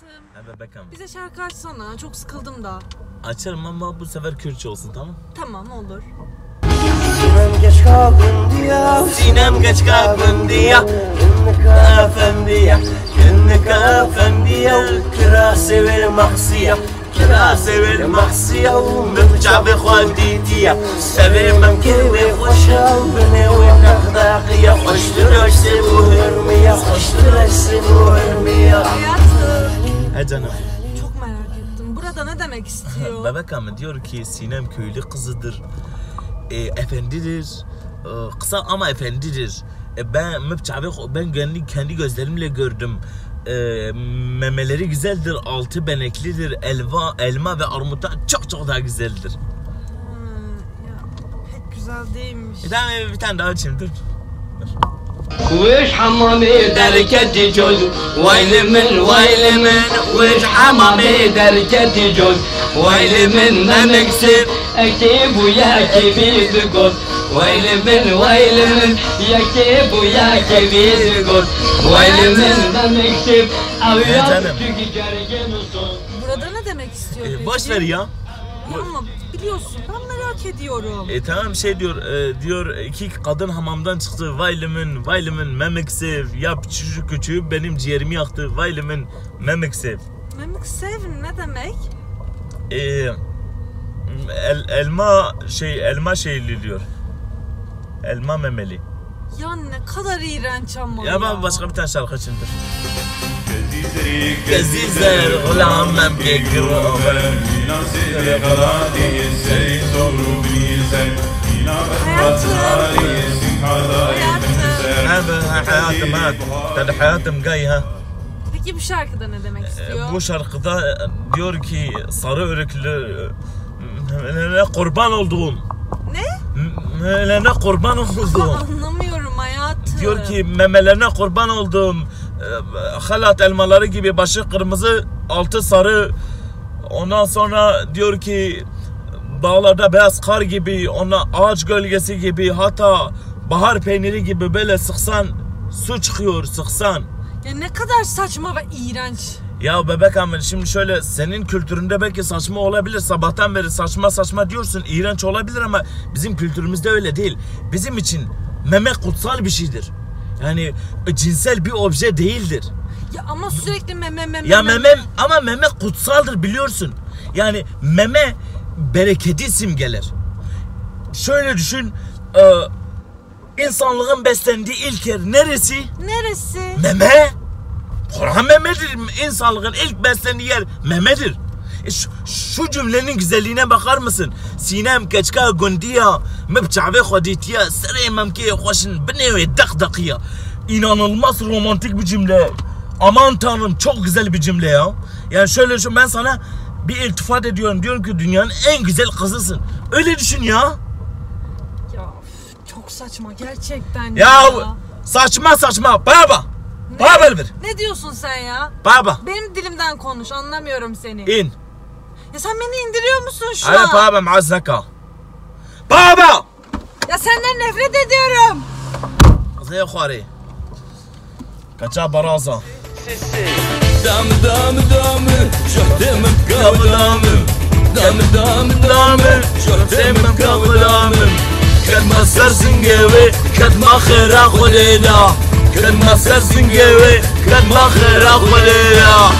Hayatım. Ha bebeğim. Bize şarkı açsana. Çok sıkıldım da. Açarım ama bu sefer Kürtçe olsun, tamam? Tamam, olur. Sinem geç kaldın diye, Sinem geç kaldın diye, günlük efendiye, günlük efendiye, kira sever mahsiye, kira sever mahsiye, mıbca ve khalditiye, sevemem ki ve خوشال بني وحقداقية خوشتر اجسبو هرمية خوشتر اجسبو هرمية. Hayatım. He canım. Çok merak ettim. Burada ne demek istiyor? Bebek diyor ki Sinem köylü kızıdır, efendidir, kısa ama efendidir. Ben kendi gözlerimle gördüm. Memeleri güzeldir, altı beneklidir, elma ve armuttan çok daha güzeldir. Ya, pek güzel değilmiş. Bir tane daha açayım, dur. ويش حمامي دركتي جوز ويل من ويش حمامي دركتي جوز ويل من ما مكسب اكتب ويا كبير قوز ويل من يكتب ويا كبير قوز ويل من ما مكسب او يكتب جرجن وصوت. Burada ne demek istiyor peki? Boş ver ya. Ya ama biliyorsun, ben merak ediyorum. Tamam diyor iki kadın hamamdan çıktı, vaylimin memeksev, yap çocuk küçüğü benim ciğerimi yaktı, vaylimin memeksev. Memeksev ne demek? Elma şeyli diyor. Elma memeli. Ya ne kadar iğrenç ama Ya ben başka bir tane şarkı açayım. Gezizer gulamem gekromem. Hayatım gay ha. Peki bu şarkıda ne demek istiyor? Bu şarkıda diyor ki sarı örüklü kurban olduğum. Ne? Ne kurban olduğum. Anlamıyorum hayatım. Diyor ki memelerine kurban olduğum, halat elmaları gibi başı kırmızı altı sarı, ondan sonra diyor ki dağlarda beyaz kar gibi, ona ağaç gölgesi gibi, hatta bahar peyniri gibi böyle sıksan su çıkıyor, sıksan. Ya ne kadar saçma ve iğrenç. Ya bebek amel, şimdi şöyle, senin kültüründe belki saçma olabilir, sabahtan beri saçma diyorsun, iğrenç olabilir ama bizim kültürümüzde öyle değil. Bizim için meme kutsal bir şeydir. Yani cinsel bir obje değildir. Ya ama sürekli meme. Ya ama meme kutsaldır, biliyorsun. Yani meme bereketi simgeler. Şöyle düşün, insanlığın beslendiği ilk yer neresi? Neresi? Meme. Kur'an memedir. İnsanlığın ilk beslendiği yer memedir. Şu cümlenin güzelliğine bakar mısın? Sinem keçka gundiya mebçave khoditiya seremem ki hoşun bnevi dakdakiya. İnanılmaz romantik bir cümle. Aman tanrım, çok güzel bir cümle ya. Yani şöyle ben sana bir iltifat ediyorum. Diyorum ki dünyanın en güzel kızısın. Öyle düşün ya. Ya çok saçma gerçekten Ya saçma. Baba. Baba ver. Ne diyorsun sen ya? Baba. Benim dilimden konuş, anlamıyorum seni. İn. Ya sen beni indiriyor musun şu Ana an? baba mazzaka. Baba. Ya senden nefret ediyorum. Zey khari. Kaça baraza. دام شهدمك Kavlamım. Dam şöhtemim kavlamım. Kadma sersin gibi, kadma khira khulina. Kadma sersin gibi, kadma khira khulina.